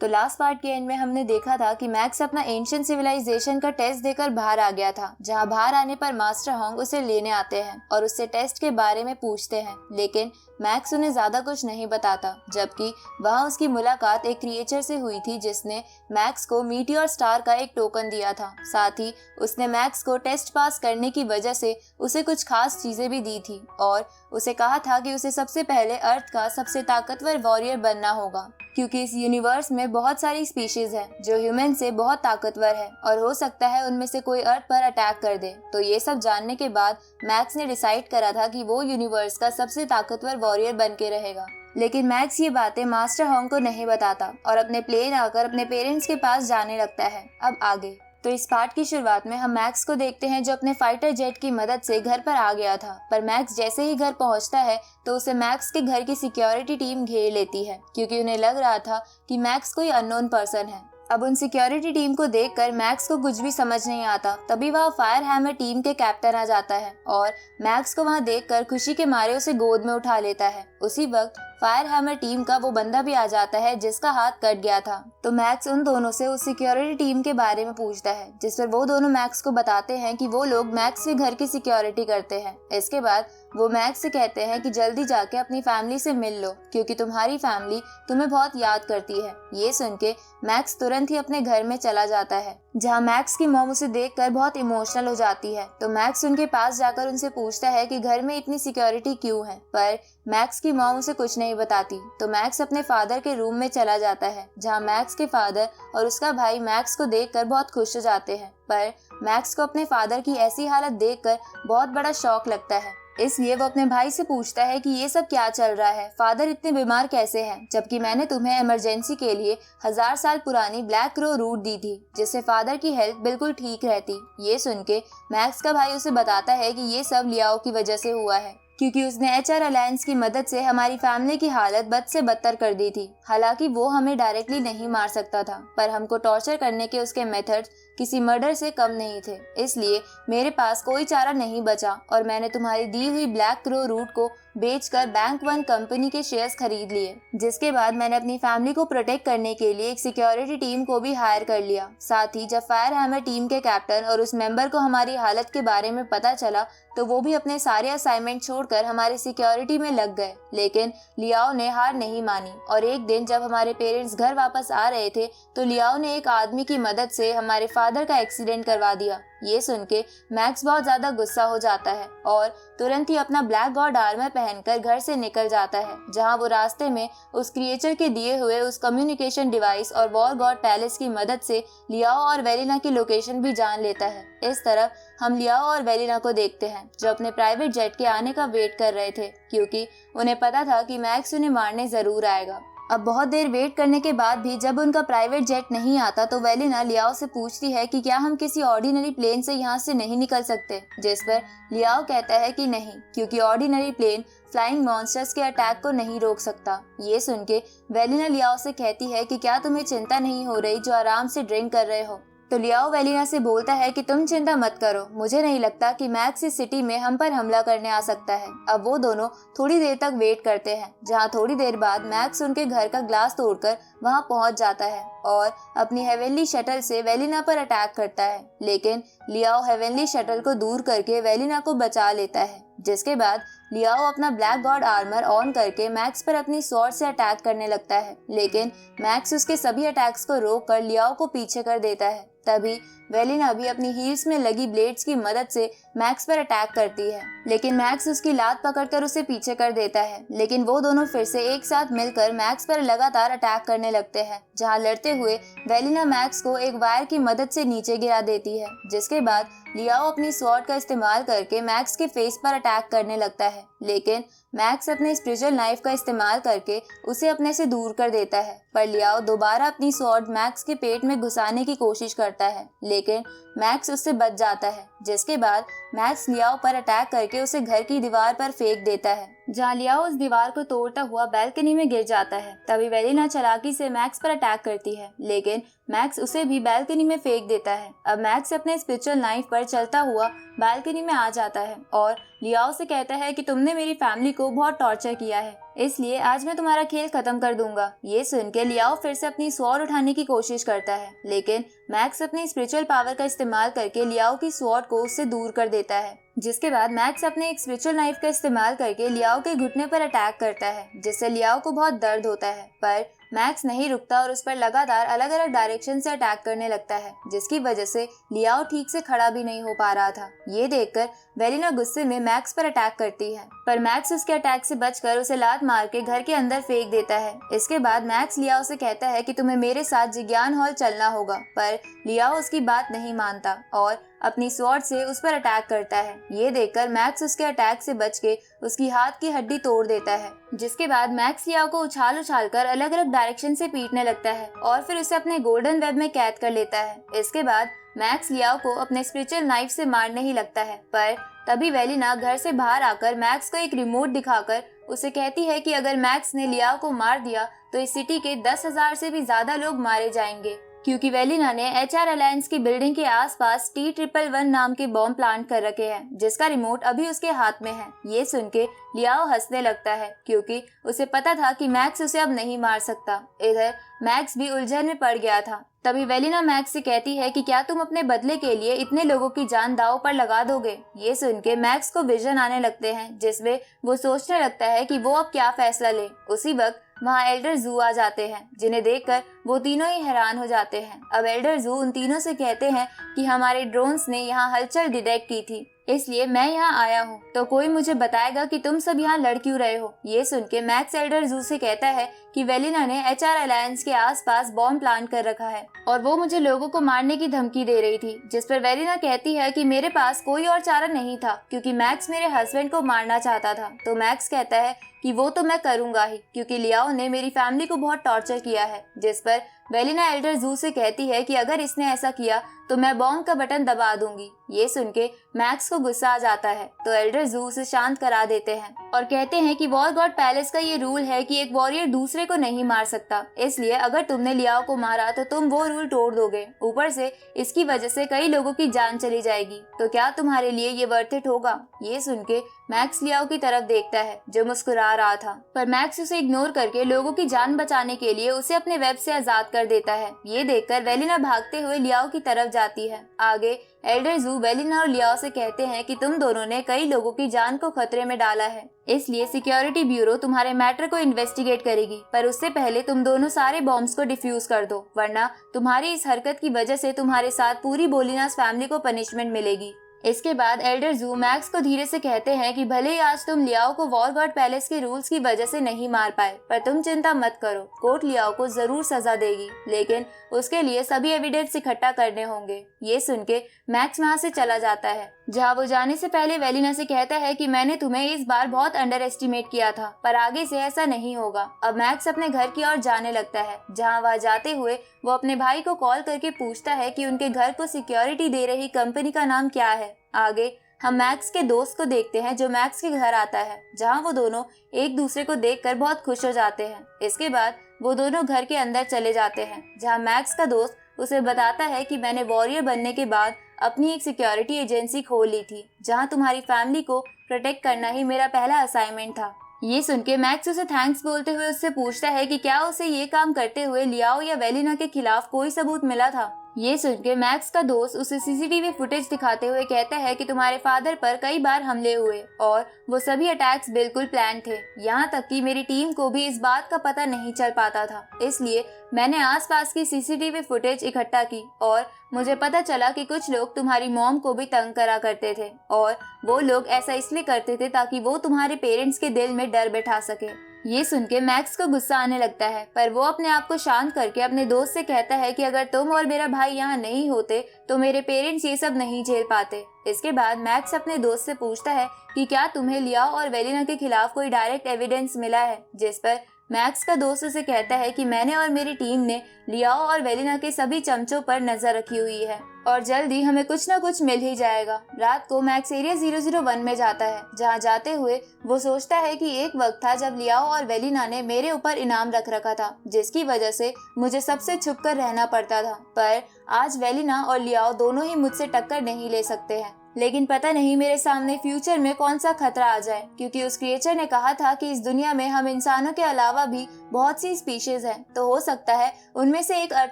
तो last part के and में हमने देखा था कि मैक्स अपना एंशिएंट सिविलाइजेशन का टेस्ट देकर बाहर आ गया था, जहां बाहर आने पर मास्टर होंग उसे लेने आते हैं और उससे टेस्ट के बारे में पूछते हैं, लेकिन मैक्स उन्हें ज्यादा कुछ नहीं बताता, जबकि वहां उसकी मुलाकात एक क्रिएचर से हुई थी जिसने मैक्स को मीटियोर स्टार का एक टोकन दिया था। साथ ही उसने मैक्स को टेस्ट पास करने की वजह से उसे कुछ खास चीजें भी दी थी और उसे कहा था कि उसे सबसे पहले अर्थ का सबसे ताकतवर वॉरियर बनना होगा, क्योंकि इस यूनिवर्स में बहुत सारी स्पीशीज हैं जो ह्यूमन से बहुत ताकतवर है और हो सकता है उनमें से कोई अर्थ पर अटैक कर दे। तो ये सब जानने के बाद मैक्स ने डिसाइड करा था कि वो यूनिवर्स का सबसे ताकतवर वॉरियर बन के रहेगा। लेकिन मैक्स ये बातें मास्टर होंग को नहीं बताता और अपने प्लेन आकर अपने पेरेंट्स के पास जाने लगता है। अब आगे तो इस पार्ट की शुरुआत में हम मैक्स को देखते हैं जो अपने फाइटर जेट की मदद से घर पर आ गया था, पर मैक्स जैसे ही घर पहुंचता है तो उसे मैक्स के घर की सिक्योरिटी टीम घेर लेती है, क्योंकि उन्हें लग रहा था कि मैक्स कोई अननोन पर्सन है। अब उन सिक्योरिटी टीम को देखकर मैक्स को कुछ भी समझ नहीं आता। तभी वहाँ फायर हैमर टीम के कैप्टन आ जाता है और मैक्स को वहाँ देखकर खुशी के मारे उसे गोद में उठा लेता है। उसी वक्त फायर हैमर टीम का वो बंदा भी आ जाता है जिसका हाथ कट गया था। तो मैक्स उन दोनों से उस सिक्योरिटी टीम के बारे में पूछता है, जिस पर वो दोनों मैक्स को बताते हैं कि वो लोग मैक्स के घर की सिक्योरिटी करते हैं। इसके बाद वो मैक्स से कहते हैं कि जल्दी जाके अपनी फैमिली से मिल लो, क्योंकि तुम्हारी फैमिली तुम्हें बहुत याद करती है। ये सुन के मैक्स तुरंत ही अपने घर में चला जाता है, जहाँ मैक्स की मॉम उसे देखकर बहुत इमोशनल हो जाती है। तो मैक्स उनके पास जाकर उनसे पूछता है कि घर में इतनी सिक्योरिटी क्यों है, पर मैक्स की मॉम उसे कुछ नहीं बताती। तो मैक्स अपने फादर के रूम में चला जाता है, जहाँ मैक्स के फादर और उसका भाई मैक्स को देखकर बहुत खुश हो जाते हैं। पर मैक्स को अपने फादर की ऐसी हालत देखकर बहुत बड़ा शॉक लगता है, इसलिए वो अपने भाई से पूछता है कि ये सब क्या चल रहा है, फादर इतने बीमार कैसे हैं, जबकि मैंने तुम्हें इमरजेंसी के लिए 1000 साल पुरानी ब्लैक क्रो रूट दी थी, जिससे फादर की हेल्थ बिल्कुल ठीक रहती। ये सुन के मैक्स का भाई उसे बताता है कि ये सब लियाओ की वजह से हुआ है, क्योंकि उसने HR अलायंस की मदद से हमारी फैमिली की हालत बद से बदतर कर दी थी। हालांकि वो हमें डायरेक्टली नहीं मार सकता था, पर हमको टॉर्चर करने के उसके मेथड्स किसी मर्डर से कम नहीं थे, इसलिए मेरे पास कोई चारा नहीं बचा और मैंने तुम्हारी दी हुई ब्लैक क्रो रूट को बेचकर बैंक वन कंपनी के शेयर्स खरीद लिए। जिसके बाद मैंने अपनी फैमिली को प्रोटेक्ट करने के लिए एक सिक्योरिटी टीम को भी हायर कर लिया। साथ ही जब फायर हैमर टीम के कैप्टन और उस मेंबर को हमारी हालत के बारे में पता चला तो वो भी अपने सारे असाइनमेंट छोड़कर हमारे सिक्योरिटी में लग गए। लेकिन लियाओ ने हार नहीं मानी और एक दिन जब हमारे पेरेंट्स घर वापस आ रहे थे तो लियाओ ने एक आदमी की मदद से हमारे फादर का एक्सीडेंट करवा दिया। ये सुन के मैक्स बहुत ज्यादा गुस्सा हो जाता है और तुरंत ही अपना ब्लैक गॉड आर्मर पहनकर घर से निकल जाता है, जहां वो रास्ते में उस क्रिएचर के दिए हुए उस कम्युनिकेशन डिवाइस और वॉर गॉड पैलेस की मदद से लियाओ और वेलिना की लोकेशन भी जान लेता है। इस तरफ हम लियाओ और वेलिना को देखते हैं जो अपने प्राइवेट जेट के आने का वेट कर रहे थे, क्योंकि उन्हें पता था कि मैक्स उन्हें मारने जरूर आएगा। अब बहुत देर वेट करने के बाद भी जब उनका प्राइवेट जेट नहीं आता तो वेलिना लियाओ से पूछती है कि क्या हम किसी ऑर्डिनरी प्लेन से यहाँ से नहीं निकल सकते, जिस पर लियाओ कहता है कि नहीं, क्योंकि ऑर्डिनरी प्लेन फ्लाइंग मॉन्स्टर्स के अटैक को नहीं रोक सकता। ये सुन के वेलिना लियाओ से कहती है कि क्या तुम्हें चिंता नहीं हो रही जो आराम से ड्रिंक कर रहे हो। तो लियाओ वेलिना से बोलता है कि तुम चिंता मत करो, मुझे नहीं लगता कि मैक्स इस सिटी में हम पर हमला करने आ सकता है। अब वो दोनों थोड़ी देर तक वेट करते हैं, जहाँ थोड़ी देर बाद मैक्स उनके घर का ग्लास तोड़कर वहाँ पहुँच जाता है और अपनी हेवनली शटल से वेलिना पर अटैक करता है। लेकिन लियाओ हेवनली शटल को दूर करके वेलिना को बचा लेता है, जिसके बाद लियाओ अपना ब्लैक गॉड आर्मर ऑन करके मैक्स पर अपनी स्वॉर्ड से अटैक करने लगता है। लेकिन मैक्स उसके सभी अटैक्स को रोककर लियाओ को पीछे कर देता है। तभी वेलिना भी अपनी हील्स में लगी ब्लेड्स की मदद से मैक्स पर अटैक करती है, लेकिन मैक्स उसकी लात पकड़कर उसे पीछे कर देता है। लेकिन वो दोनों फिर से एक साथ मिलकर मैक्स पर लगातार अटैक करने लगते हैं, जहां लड़ते हुए वेलिना मैक्स को एक वायर की मदद से नीचे गिरा देती है। जिसके बाद लियाओ अपनी स्वॉर्ड का इस्तेमाल करके मैक्स के फेस पर अटैक करने लगता है, लेकिन मैक्स अपने स्पिरिचुअल नाइफ का इस्तेमाल करके उसे अपने से दूर कर देता है। पर लियाओ दोबारा अपनी स्वॉर्ड मैक्स के पेट में घुसाने की कोशिश करता है, लेकिन मैक्स उससे बच जाता है। जिसके बाद मैक्स लियाओ पर अटैक करके उसे घर की दीवार पर फेंक देता है, जहाँ लियाओ उस दीवार को तोड़ता हुआ बैल्कनी में गिर जाता है। तभी वेलिना चालाकी से मैक्स पर अटैक करती है, लेकिन मैक्स उसे भी बैल्कनी में फेंक देता है। अब मैक्स अपने स्पिरिचुअल नाइफ पर चलता हुआ बैल्कनी में आ जाता है और लियाओ से कहता है कि तुमने तुमने मेरी फैमिली को बहुत टॉर्चर किया है, इसलिए आज मैं तुम्हारा खेल खत्म कर दूंगा। ये सुन के लियाओ फिर से अपनी स्वॉर्ड उठाने की कोशिश करता है, लेकिन मैक्स अपनी स्पिरिचुअल पावर का इस्तेमाल करके लियाओ की स्वॉर्ड को उससे दूर कर देता है। जिसके बाद मैक्स अपने एक स्पिरिचुअल नाइफ का इस्तेमाल करके लियाओ के घुटने पर अटैक करता है, जिससे लियाओ को बहुत दर्द होता है। पर मैक्स नहीं रुकता और उस पर लगातार अलग अलग डायरेक्शन से अटैक करने लगता है, जिसकी वजह से लियाओ ठीक से खड़ा भी नहीं हो पा रहा था। ये देखकर वेलिना गुस्से में मैक्स पर अटैक करती है, पर मैक्स उसके अटैक से बचकर उसे लात मार के घर के अंदर फेंक देता है। इसके बाद मैक्स लियाओ से कहता है कि तुम्हें मेरे साथ जिज्ञान हॉल चलना होगा, पर लियाओ उसकी बात नहीं मानता और अपनी स्वॉर्ड से उस पर अटैक करता है। ये देखकर मैक्स उसके अटैक से बच के उसकी हाथ की हड्डी तोड़ देता है, जिसके बाद मैक्स लियाओ को उछाल कर अलग अलग डायरेक्शन से पीटने लगता है और फिर उसे अपने गोल्डन वेब में कैद कर लेता है। इसके बाद मैक्स लियाओ को अपने स्पिरिचुअल नाइफ से मारने ही लगता है, पर तभी वेलिना घर से बाहर आकर मैक्स को एक रिमोट दिखाकर उसे कहती है कि अगर मैक्स ने लियाओ को मार दिया तो इस सिटी के 10,000 से भी ज्यादा लोग मारे जाएंगे, क्योंकि वेलिना ने HR अलायंस की बिल्डिंग के आसपास T111 नाम के बॉम्ब प्लांट कर रखे हैं, जिसका रिमोट अभी उसके हाथ में है। ये सुन के लियाओ हंसने लगता है, क्योंकि उसे पता था कि मैक्स उसे अब नहीं मार सकता। इधर मैक्स भी उलझन में पड़ गया था। तभी वेलिना मैक्स से कहती है कि क्या तुम अपने बदले के लिए इतने लोगों की जान दांव पर लगा दोगे। ये सुन के मैक्स को विजन आने लगते हैं, जिसमें वो सोचने लगता है कि वो अब क्या फैसला ले। उसी वक्त वहाँ एल्डर जू आ जाते हैं, जिन्हें देखकर वो तीनों ही हैरान हो जाते हैं। अब एल्डर जू उन तीनों से कहते हैं कि हमारे ड्रोन्स ने यहाँ हलचल डिटेक्ट की थी, इसलिए मैं यहाँ आया हूँ, तो कोई मुझे बताएगा कि तुम सब यहाँ लड़ क्यों रहे हो। ये सुन के मैक्स एल्डर जू से कहता है कि वेलिना ने HR अलायंस के आसपास बॉम्ब प्लांट कर रखा है और वो मुझे लोगों को मारने की धमकी दे रही थी, जिस पर वेलिना कहती है कि मेरे पास कोई और चारा नहीं था, क्योंकि मैक्स मेरे हस्बैंड को मारना चाहता था। तो मैक्स कहता है कि वो तो मैं करूंगा ही, क्योंकि लियाओ ने मेरी फैमिली को बहुत टॉर्चर किया है। जिस पर वेलिना एल्डर जू से कहती है कि अगर इसने ऐसा किया तो मैं बॉम्ब का बटन दबा दूंगी। ये सुन के मैक्स को गुस्सा आ जाता है, तो एल्डर जू उसे शांत करा देते हैं और कहते हैं कि वॉर गॉड पैलेस का ये रूल है कि एक वॉरियर दूसरे को नहीं मार सकता, इसलिए अगर तुमने लियाओ को मारा तो तुम वो रूल तोड़ दोगे। ऊपर से इसकी वजह से कई लोगों की जान चली जाएगी, तो क्या तुम्हारे लिए ये वर्थ इट होगा। ये सुन के मैक्स लियाओ की तरफ देखता है, जो मुस्कुरा रहा था, पर मैक्स उसे इग्नोर करके लोगों की जान बचाने के लिए उसे अपने वेब से आजाद कर देता है। ये देखकर वेलिना भागते हुए लियाओ की तरफ जाती है। आगे एल्डर जू वेलिना और लियाओ से कहते हैं कि तुम दोनों ने कई लोगों की जान को खतरे में डाला है, इसलिए सिक्योरिटी ब्यूरो तुम्हारे मैटर को इन्वेस्टिगेट करेगी, पर उससे पहले तुम दोनों सारे बॉम्ब्स को डिफ्यूज कर दो, वरना तुम्हारी इस हरकत की वजह से तुम्हारे साथ पूरी बोलिनास फैमिली को पनिशमेंट मिलेगी। इसके बाद एल्डर जू मैक्स को धीरे से कहते हैं कि भले ही आज तुम लियाओ को वॉर गॉड पैलेस के रूल्स की वजह से नहीं मार पाए, पर तुम चिंता मत करो, कोर्ट लियाओ को जरूर सजा देगी, लेकिन उसके लिए सभी एविडेंस इकट्ठा करने होंगे। ये सुन के मैक्स वहाँ से चला जाता है। जहाँ वो जाने से पहले वेलिना से कहता है कि मैंने तुम्हें इस बार बहुत अंडर एस्टिमेट किया था, पर आगे से ऐसा नहीं होगा। अब मैक्स अपने घर की ओर जाने लगता है, जहाँ वह जाते हुए वो अपने भाई को कॉल करके पूछता है कि उनके घर को सिक्योरिटी दे रही कंपनी का नाम क्या है। आगे हम मैक्स के दोस्त को देखते हैं, जो मैक्स के घर आता है, जहाँ वो दोनों एक दूसरे को देखकर बहुत खुश हो जाते हैं। इसके बाद वो दोनों घर के अंदर चले जाते हैं, जहाँ मैक्स का दोस्त उसे बताता है कि मैंने वॉरियर बनने के बाद अपनी एक सिक्योरिटी एजेंसी खोल ली थी, जहाँ तुम्हारी फैमिली को प्रोटेक्ट करना ही मेरा पहला असाइनमेंट था। ये सुन के मैक्स उसे थैंक्स बोलते हुए उससे पूछता है कि क्या उसे ये काम करते हुए लियाओ या वेलिना के खिलाफ कोई सबूत मिला था। ये सुन के मैक्स का दोस्त उसे CCTV फुटेज दिखाते हुए कहता है कि तुम्हारे फादर पर कई बार हमले हुए और वो सभी अटैक्स बिल्कुल प्लान थे, यहाँ तक कि मेरी टीम को भी इस बात का पता नहीं चल पाता था, इसलिए मैंने आसपास की CCTV फुटेज इकट्ठा की और मुझे पता चला कि कुछ लोग तुम्हारी मॉम को भी तंग करा करते थे और वो लोग ऐसा इसलिए करते थे ताकि वो तुम्हारे पेरेंट्स के दिल में डर बैठा सके। ये सुन के मैक्स को गुस्सा आने लगता है, पर वो अपने आप को शांत करके अपने दोस्त से कहता है कि अगर तुम और मेरा भाई यहाँ नहीं होते तो मेरे पेरेंट्स ये सब नहीं झेल पाते। इसके बाद मैक्स अपने दोस्त से पूछता है कि क्या तुम्हें लियाओ और वेलिना के खिलाफ कोई डायरेक्ट एविडेंस मिला है, जिस पर मैक्स का दोस्त उसे कहता है कि मैंने और मेरी टीम ने लियाओ और वेलिना के सभी चमचों पर नजर रखी हुई है और जल्दी हमें कुछ न कुछ मिल ही जाएगा। रात को मैक्स एरिया 001 में जाता है, जहां जाते हुए वो सोचता है कि एक वक्त था जब लियाओ और वेलिना ने मेरे ऊपर इनाम रख रखा था, जिसकी वजह से मुझे सबसे छुप कर रहना पड़ता था, पर आज वेलिना और लियाओ दोनों ही मुझसे टक्कर नहीं ले सकते हैं। लेकिन पता नहीं मेरे सामने फ्यूचर में कौन सा खतरा आ जाए, क्योंकि उस क्रिएचर ने कहा था कि इस दुनिया में हम इंसानों के अलावा भी बहुत सी स्पीशीज हैं, तो हो सकता है उनमें से एक अर्थ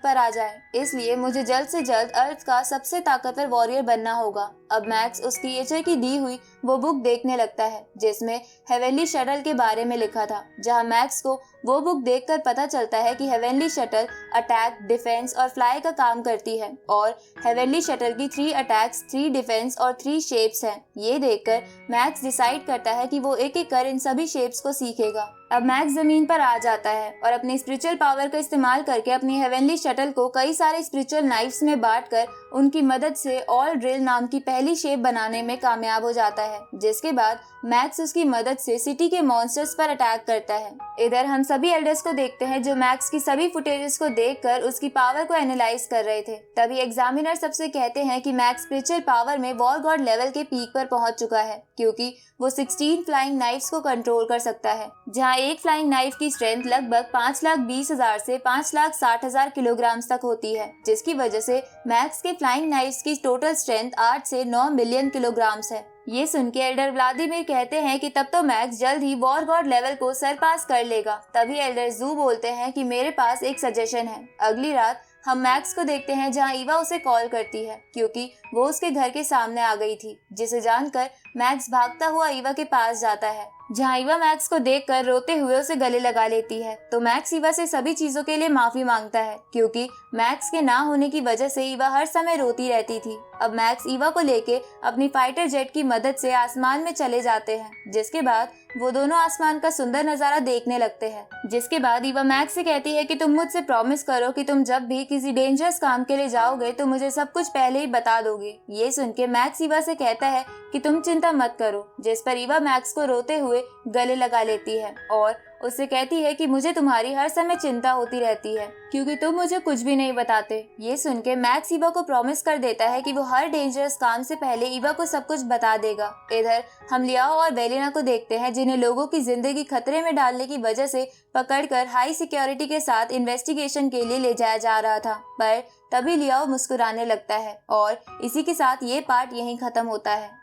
पर आ जाए। इसलिए मुझे जल्द से जल्द अर्थ का सबसे ताकतवर वॉरियर बनना होगा। अब मैक्स उस क्रिएचर की दी हुई वो बुक देखने लगता है जिसमें हेवनली शटल के बारे में लिखा था, जहां मैक्स को वो बुक देखकर पता चलता है कि हेवनली शटल अटैक, डिफेंस और फ्लाई का काम करती है और हेवनली शटल की 3 अटैक्स, 3 डिफेंस और 3 शेप्स हैं। ये देखकर मैक्स डिसाइड करता है कि वो एक एक कर इन सभी शेप्स को सीखेगा। अब मैक्स जमीन पर आ जाता है और अपनी स्पिरिचुअल पावर का इस्तेमाल करके अपनी हेवनली शटल को कई सारे स्पिरिचुअल नाइफ्स में बांटकर उनकी मदद से ऑल ड्रिल नाम की पहली शेप बनाने में कामयाब हो जाता है, जिसके बाद मैक्स उसकी मदद से सिटी के मॉन्स्टर्स पर अटैक करता है। इधर हम सभी एल्डर्स को देखते हैं जो मैक्स की सभी फुटेजेस को देखकर उसकी पावर को एनालाइज कर रहे थे। तभी एग्जामिनर सबसे कहते हैं कि मैक्स स्पिरिचुअल पावर में वॉर गॉड लेवल के पीक पर पहुंच चुका है, क्योंकि वो 16 फ्लाइंग नाइफ्स को कंट्रोल कर सकता है, जहां एक फ्लाइंग नाइफ की स्ट्रेंथ लगभग 5,20,000 से 5,60,000 किलोग्राम तक होती है, जिसकी वजह से मैक्स के फ्लाइंग नाइफ्स की टोटल स्ट्रेंथ 8 से 9 मिलियन किलोग्राम्स है। ये सुन के एल्डर व्लादिमीर कहते हैं कि तब तो मैक्स जल्द ही वॉर गॉड लेवल को सरपास कर लेगा। तभी एल्डर जू बोलते हैं कि मेरे पास एक सजेशन है। अगली रात हम मैक्स को देखते हैं जहां ईवा उसे कॉल करती है, क्योंकि वो उसके घर के सामने आ गई थी, जिसे जानकर मैक्स भागता हुआ ईवा के पास जाता है, जहां ईवा मैक्स को देखकर रोते हुए उसे गले लगा लेती है। तो मैक्स ईवा से सभी चीजों के लिए माफी मांगता है, क्योंकि मैक्स के ना होने की वजह से ईवा हर समय रोती रहती थी। अब मैक्स ईवा को लेके अपनी फाइटर जेट की मदद से आसमान में चले जाते हैं, जिसके बाद वो दोनों आसमान का सुंदर नजारा देखने लगते हैं। जिसके बाद ईवा मैक्स से कहती है कि तुम मुझसे प्रॉमिस करो कि तुम जब भी किसी डेंजरस काम के लिए जाओगे तो मुझे सब कुछ पहले ही बता दोगे। ये सुन के मैक्स ईवा से कहता है कि तुम चिंता मत करो, जिस पर ईवा मैक्स को रोते हुए गले लगा लेती है और उससे कहती है कि मुझे तुम्हारी हर समय चिंता होती रहती है, क्योंकि तुम मुझे कुछ भी नहीं बताते। ये सुन के मैक्स ईवा को प्रॉमिस कर देता है कि वो हर डेंजरस काम से पहले ईवा को सब कुछ बता देगा। इधर हम लियाओ और वेलिना को देखते हैं, जिन्हें लोगों की जिंदगी खतरे में डालने की वजह से पकड़कर हाई सिक्योरिटी के साथ इन्वेस्टिगेशन के लिए ले जाया जा रहा था। पर तभी लियाओ मुस्कुराने लगता है और इसी के साथ ये पार्ट यहीं खत्म होता है।